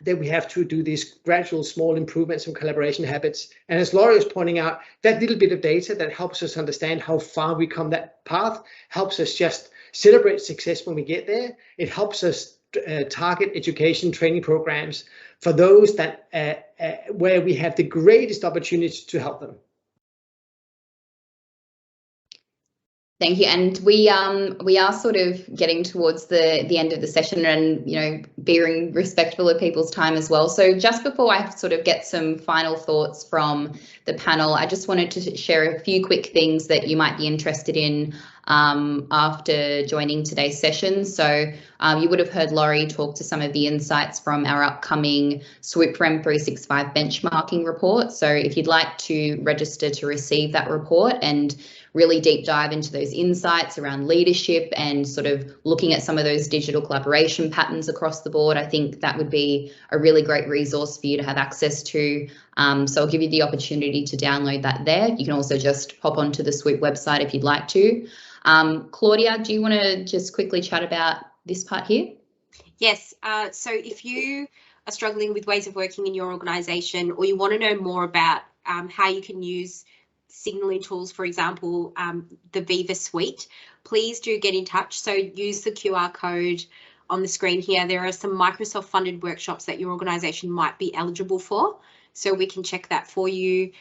that we have to do these gradual small improvements in collaboration habits. And as Laurie was pointing out, that little bit of data that helps us understand how far we come that path helps us just celebrate success when we get there. It helps us target education training programs for those that where we have the greatest opportunity to help them. Thank you. And we are sort of getting towards the end of the session and, being respectful of people's time as well. So just before I sort of get some final thoughts from the panel, I just wanted to share a few quick things that you might be interested in after joining today's session. So you would have heard Laurie talk to some of the insights from our upcoming SWOOP REM 365 benchmarking report. So if you'd like to register to receive that report and really deep dive into those insights around leadership and sort of looking at some of those digital collaboration patterns across the board, I think that would be a really great resource for you to have access to. So I'll give you the opportunity to download that there. You can also just pop onto the SWOOP website if you'd like to. Claudia, do you want to just quickly chat about this part here? Yes. So if you are struggling with ways of working in your organisation, or you want to know more about how you can use signaling tools, for example, the Viva Suite, please do get in touch. So use the QR code on the screen here. There are some Microsoft funded workshops that your organisation might be eligible for, so we can check that for you.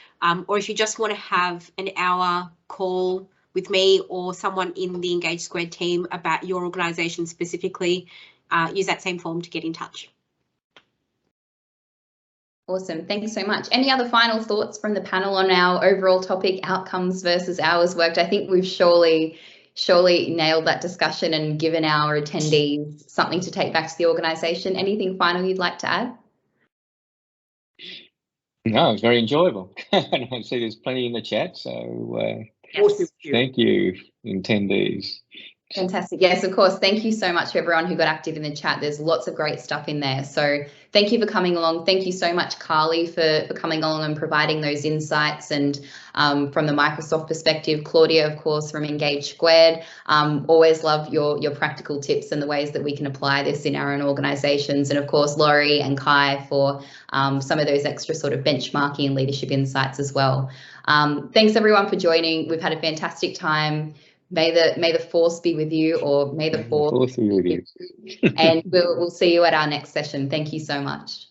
Or if you just want to have an hour call with me or someone in the Engage Squared team about your organisation specifically, use that same form to get in touch. Awesome. Thanks so much. Any other final thoughts from the panel on our overall topic, outcomes versus hours worked? I think we've surely nailed that discussion and given our attendees something to take back to the organisation. Anything final you'd like to add? No, it was very enjoyable. And I see there's plenty in the chat, so Yes. thank you, attendees. Fantastic. Yes, of course. Thank you so much to everyone who got active in the chat. There's lots of great stuff in there. So thank you for coming along. Thank you so much, Carly, for coming along and providing those insights. And from the Microsoft perspective, Claudia, of course, from Engage Squared. Always love your practical tips and the ways that we can apply this in our own organizations. And of course, Laurie and Kai for some of those extra sort of benchmarking and leadership insights as well. Thanks everyone for joining. We've had a fantastic time. May the force be with you, or may the force be with you. And we'll see you at our next session. Thank you so much.